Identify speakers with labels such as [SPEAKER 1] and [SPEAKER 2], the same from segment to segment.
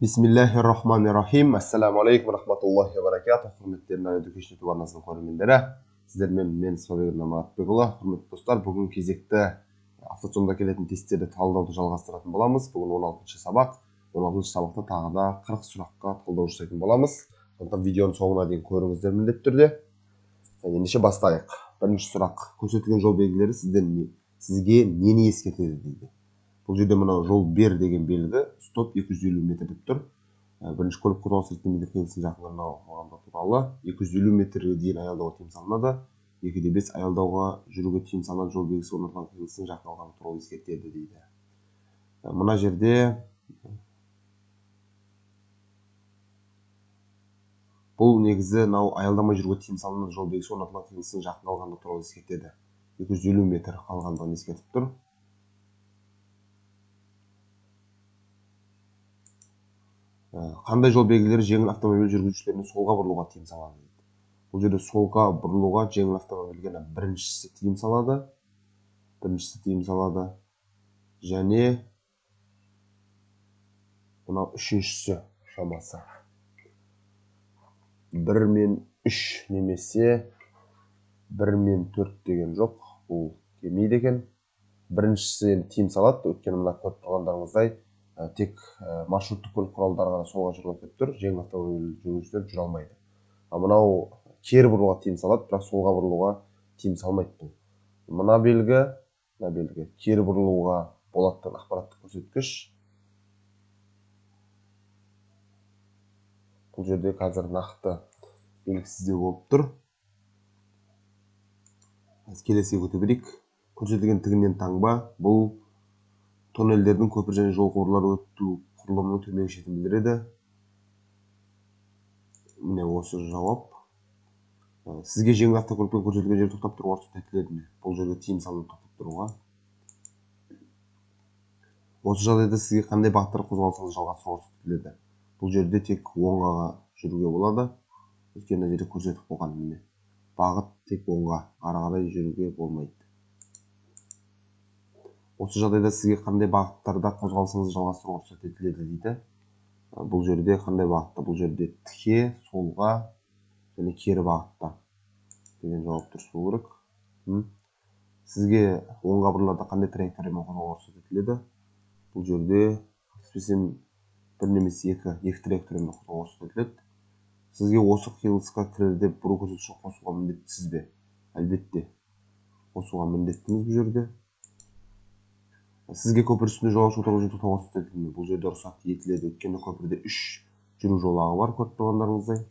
[SPEAKER 1] Бисмиллахир-рахманир-рахим. Ассаламу алейкум рахматуллахи ва баракатух. Құрметті Education YouTube арнасының көрермендері, сіздермен мен Собегір Намаратбекұлы. Құрметті достар, бүгін кезекті автосонда келетін тесттерді талдауды жалғастыратын боламыз. Бүгін 16-шы сабақ. 16-шы сабақта тағы да 40 сұраққа талдау жасайтын боламыз. Сондықтан видеоның соңына дейін көріңіздер міндетті түрде. Ендеше бастайық. Бірінші сұрақ: көрсетілген жол белгілері сізге нені ескертеді дейді. Бұл жерде мынау жол бер деген белгі, стоп 250 метр деп тұр. Бірінші көлік қозғалыс реттемелер қиылысының жақындығына қойғанда туралы 250 метрге дейін аялдауға тыйым салынады. 2-5 аялдауға жүруге тыйым салынады, жол белгісі орнатылған қиылыстың жақын қалғаны туралы ескертеді дейді. Мына жерде бұл негізі мынау аялдамай жүруге тыйым салынады, жол белгісі орнатылған қиылыстың жақын қалғаны туралы ескертеді. 250 метр қалғандығын ескертіп тұр. Қандай жол белгілері жеңіл автомобиль жүргізушілеріне солға бұрылуға тыйым салады дейді. Бұл жерде солға бұрылуға жеңіл автомобильге біріншісі тыйым салады. Және мынау үшіншісі шамасы. 1 мен 3 немесе 1 мен 4 деген жоқ. Бұл келмейді екен. Біріншісі тыйым салады. Өйткені мына көріп тұрғандарыңыздай тек маршруттық көлік құралдары ғана солға жүруге деп тұр. Жеңіл автомобиль жүргізушілер жүре алмайды. Мынау кері бұрылуға тыйым салады, бірақ солға бұрылуға тыйым салмайды бұл. Мына белгі кері бұрылуға болатын ақпараттық көрсеткіш. Бұл жерде қазір нақты белгісіздеу болып тұр. Келесіге өте берейік. Көрсетілген тігінен таңба. Бұл тоннельдердің көпір және жол құбырлары өту құрылымының төменгі шетін білдіреді. Міне осы жауап. Сізге жеңіл автокөлікпен көрсетілген жерде тоқтап тұруға рұқсат етіледі ме? Бұл жерде тыйым салынып тоқтап тұруға. Осы жағдайда сізге қандай бағыттар қозғалысыңызды жалғастыруға рұқсат етіледі? Бұл жерде тек оңға жүруге болады. Өйткені жерде көрсетіп қойған міне. Бағыт тек оңға, ары қарай жүруге болмайды. Осы жағдайда сізге қандай бағыттарда қозғалысыңызды жалғастыруға рұқсат етіледі дейді. Бұл жерде қандай бағытта? Бұл жерде тіке, солға және кері бағытта деген жауап дұрыс болу керек. Сізге оңға бұрыларда қандай траекториямен қозғалуға рұқсат етіледі? Бұл жерде қателеспесем 1 немесе 2 траекториямен қозғалуға рұқсат етіледі. Сізге осы қиылысқа кірерде бұру көрсеткішін қосуға міндеттісіз бе? Әлбетте. Қосуға міндеттіңіз бұл жерде. Сізге көпір үстінде жолаушы отырғызу тоқтауға рұқсат етіледі ме? Бұл жерде рұқсат етіледі. Өйткені көпірде 3 жүру жолағы бар, көріп тұрғандарыңыздай.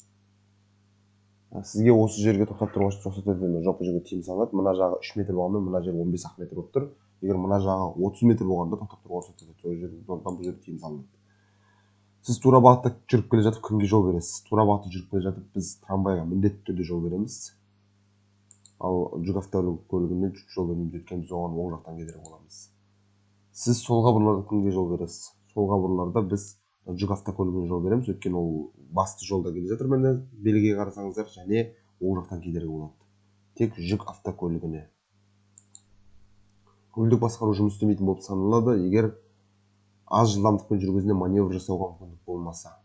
[SPEAKER 1] Сізге осы жерге тоқтап тұруға рұқсат етіледі ме? Жоқ, бұл жерге тыйым салынады. Мына жағы 3 метр болғанда, мына жер 15 ақ метр болып тұр. Егер мына жағы 30 метр болғанда тоқтап тұруға рұқсат етіледі. Бұл жерде тыйым салынады. Сіз тура бағытта жүріп келе жатып кімге жол бересіз? Тура бағытта жүріп келе жатып біз трамвайға міндетті түрде жол береміз. Ал жүк автокөлігіне жол бермейміз, өйткені біз оған оң жақтан кедергі боламыз. Сіз солға бұрыларда кімге жол бересіз? Солға бұрыларда біз жүк автокөлігіне жол береміз, өйткені ол басты жолда келе жатыр, міне белгіге қарасаңыздар, және оң жақтан кедергі болады. Тек жүк автокөлігіне. Рульдік басқару жұмыс істемейтін болып саналады, егер аз жылдамдықпен жүргізуде маневр жасауға мүмкіндік болмаса.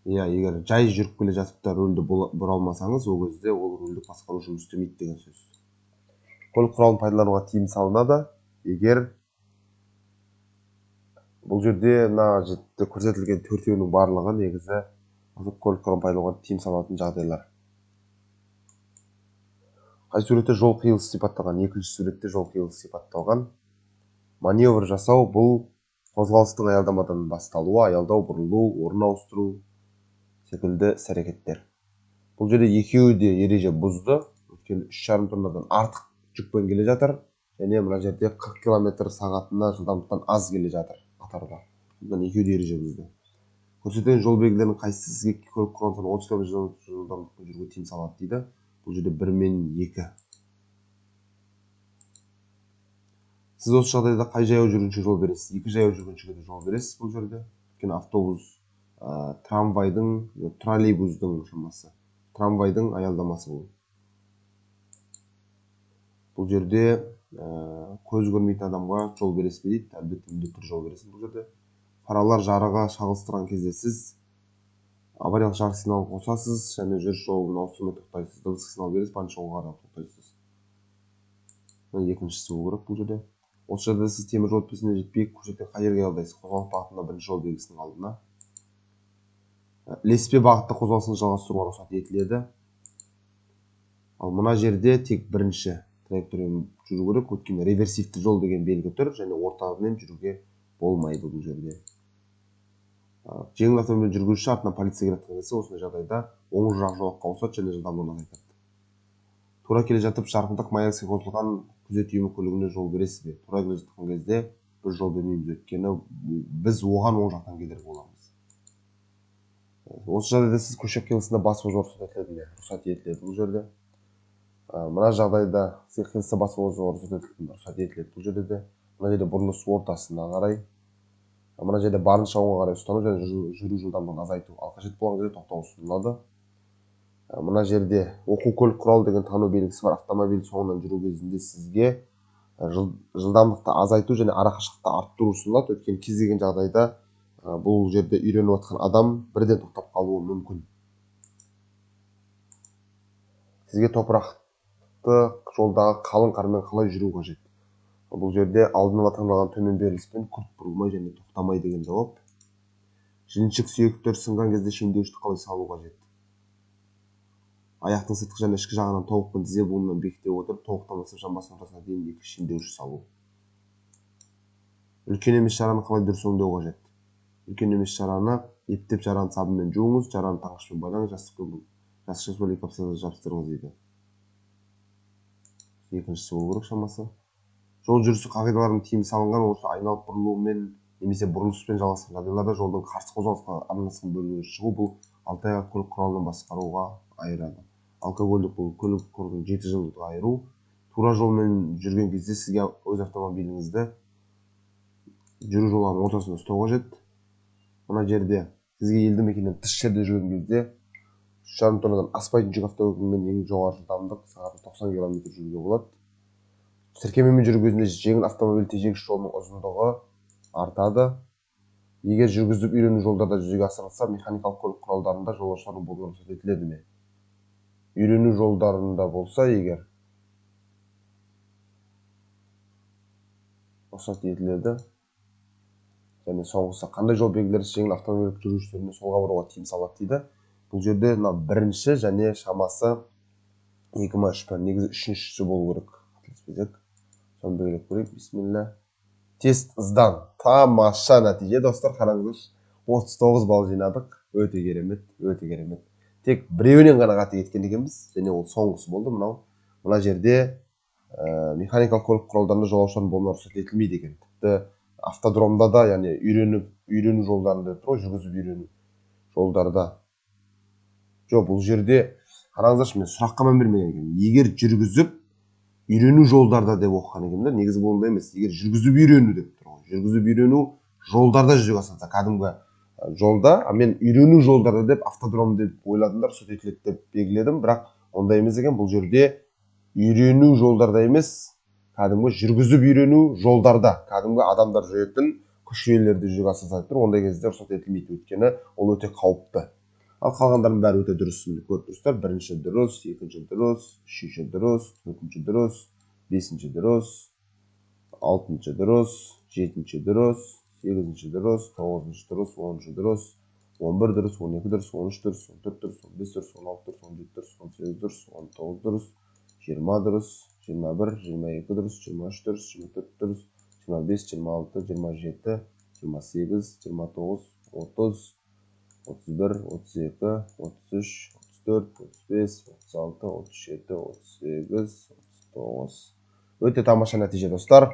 [SPEAKER 1] Егер жай жүріп келе жатып та рульді бұра алмасаңыз, ол кезде ол рульдік басқару жұмыс істемейді деген сөз. Көлік құралын пайдалануға тыйым салынады, егер бұл жерде көрсетілген төртеуінің барлығы негізі көлік құралын пайдалануға тыйым салатын жағдайлар. Қай суретте жол қиылысы сипатталған? Екінші суретте жол қиылысы сипатталған. Маневр жасау бұл қозғалыстың аялдамадан басталуы, аялдау, бұрылу, орын ауыстыру секілді іс-әрекеттер. Бұл жерде екеуі де ереже бұзды, өйткені 3,5 тоннадан артық жүкпен келе жатыр, және мына жерде 40 км сағатына жылдамдықтан аз келе жатыр қатарда. Бұдан екеуі де ереже бұзды. Көрсетілген жол белгілерінің қайсысы сізге көлік құралынан 30 км жылдамдықпен жүруге тыйым салады дейді. Бұл жерде 1 мен 2. Сіз осы жағдайда қай жаяу жүргіншіге жол бересіз? 2 жаяу жүргіншіге де жол бересіз бұл жерде. Өйткені автобус, трамвайдың, троллейбустың шамасы. Трамвайдың аялдамасы бұл. Бұл жерде көз көрмейтін адамға жол бересіз бе дейді. Әлбетте міндетті түрде жол бересіз бұл жерде. фаралар жарығы шағылыстырған кезде сіз авариялық жарық сигналын қосасыз және жүріс жолын ауыстырмай тоқтайсыз. Дыбыстық сигнал бересіз, бірінші жолға қарап тоқтайсыз. Екіншісі болу керек бұл жерде. Осы жерде сіз темір жол белгісіне жетпей көшеден қай жерге аялдайсыз? Қозғалыс бағытында бірінші жол белгісінің алдына. Ілеспе бағытта қозғалысын жалғастыруға рұқсат етіледі. Ал мына жерде тек бірінші траекториямен жүру керек, өйткені реверсивті жол деген белгі тұр және ортамен жүруге болмайды бұл жерде. Жеңіл автомобиль жүргізуші артынан полиция келе жатқан осындай жағдайда оң жақ жолаққа ауысады және жылдамдығын азайтады. Тура келе жатып жарқындық маякіске қосылған күзет үйімі көлігіне жол бересіз бе? Тура келе жатқан кезде біз жол бермейміз, өйткені біз оған оң жақтан кедергі боламыз. Осы жағдайда сіз көше қиылысында басып өтуге рұқсат етіледі бұл жерде. Мына жағдайда сіз қиылыста басып өтуге рұқсат етіледі бұл жерде де. Мына жерде бұрылыс ортасына қарай. Мына жерде барынша оңға қарай ұстану және жүру жылдамдығын азайту. Ал қажет болған кезде тоқтау ұсынылады. Мына жерде оқу көлік құралы деген тану белгісі бар. Автомобиль соңынан жүру кезінде сізге жылдамдықты азайту және арақашықтықты арттыру ұсынылады. Өйткені кез келген жағдайда бұл жерде үйреніп жатқан адам бірден тоқтап қалуы мүмкін. Сізге топырақты жолдағы қалың қармен қалай жүру қажет? Бұл жерде алдын ала таңдалған төмен беріліспен күрт бұрылмай және тоқтамай деген жауап. Жіңішек сүйектер сынған кезде шеңдеуішті қалай салу қажет? Аяқтың сыртқы және ішкі жағынан тобықпен тізе буынынан бекіте отырып, тобықтан бастап жамбасының ортасына дейін екі шеңдеуіш салу. Үлкен емес жараны қалай дұрыс өңдеу қажет? Үлкен емес жараны ептеп жараны сабынмен жуыңыз, жараны таңғышпен байлаңыз, жастық бір екі аптада жабыстырыңыз дейді. Екіншісі болу керек шамасы. Жол жүрісі қағидаларының тиімді салынған, осы айналып бұрылумен немесе бұрылыспен жалғасқан жағдайларда жолдың қарсы қозғалысқа арналасқан бөлігіне шығу бұл 6 аяқ көлік құралынан басқаруға айырады. Алкогольдік бұл көлік құралының 7 жылдық айыру. Тура жолмен жүрген кезде сізге өз автомобиліңізді жүру жолағының ортасында ұстау қажет. Мына жерде сізге елді мекеннен тыс жерде жүрген кезде 3,5 тоннадан аспайтын жүк автокөлігімен ең жоғары жылдамдық сағатына 90 км жүруге болады. Тіркемемен жүру кезінде жеңіл автомобиль тежегіш жолының ұзындығы артады. Егер жүргізіп үйрену жолдарда жүзеге асырылса, механикалық көлік құралдарында жолаушылардың болуына рұқсат етіледі ме? Үйрену жолдарында болса, егер рұқсат етіледі. Және соңғысы қандай жол белгілері жеңіл автомобиль жүргізушілеріне солға бұруға тыйым салады дейді. Бұл жерде бірінші және шамасы 2,3 негізі үшіншісі болу керек. Соны белгілеп көрейік. Бисмилля. Тест сдан. Тамаша нәтиже, достар, қараңыздар. 39 балл жинадық. Өте керемет, өте керемет. Тек біреуінен ғана қате кеткен екенбіз, және ол соңғысы болды. Мына жерде механикалық көлік құралдарында жолаушылардың болуына рұқсат етілмейді екен. Тіпті автодромда да, яғни үйрену жолдарында тұр, жүргізіп үйрену жолдарда. Жоқ, бұл жерде қараңыздаршы, мен сұраққа мән бермеген екенмін. Егер жүргізіп үйрену жолдарда деп оқыған екенмін, негізі болында емес. Егер жүргізіп үйрену деп тұр. Жүргізіп үйрену жолдарда жүзеге асырылса, кәдімгі жолда, мен үйрену жолдарда деп автодром деп ойладымдар, рұқсат етіледі деп белгіледім, бірақ ондай емес екен. Бұл жерде үйрену жолдарда емес, кәдімгі жүргізіп үйрену жолдарда, кәдімгі адамдар жүретін көшелерде жүзеге асырылса тұр. Ондай кезде рұқсат етілмейді, өйткені ол өте қауіпті. Ал қалғандардың бәрі өте дұрыс көріп тұрсыздар. Бірінші дұрыс, екінші дұрыс, үшінші дұрыс, төртінші дұрыс, бесінші дұрыс, алтыншы дұрыс, жетінші дұрыс, сегізінші дұрыс, тоғызыншы дұрыс, оныншы дұрыс, 11 дұрыс, 12 дұрыс, 13 дұрыс, 14 дұрыс, 15 дұрыс, 16 дұрыс, 17 дұрыс, 18 дұрыс, 19 дұрыс, 20 дұрыс, 21, 22 дұрыс, 23 дұрыс, 24 дұрыс, 25, 26, 27, 28, 29, 30, 31, 32, 33, 34, 35, 36, 37, 38, 39. Өте тамаша нәтиже, достар.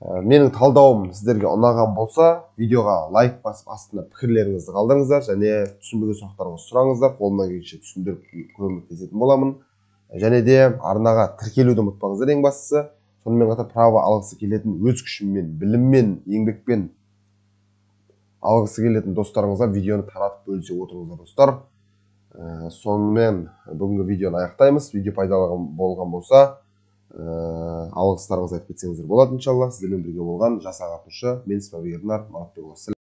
[SPEAKER 1] Менің талдауым сіздерге ұнаған болса, видеоға лайк басып астына пікірлеріңізді қалдырыңыздар және түсінбеген сұрақтарыңызды сұраңыздар. Қолымнан келгенше түсіндіріп көмектесетін боламын. Және де арнаға тіркелуді ұмытпаңыздар, ең бастысы. Сонымен қатар право алғысы келетін, өз күшіммен, біліммен, еңбекпен алғысы келетін достарыңызға видеоны таратып бөлісе отырыңыздар, достар. Сонымен бүгінгі видеоны аяқтаймыз. Видео пайдалы болған болса, алғыстарыңызды айтып кетсеңіздер болады, иншалла. Сіздермен бірге болған жас ағартушы мен Сыбабек Ернар.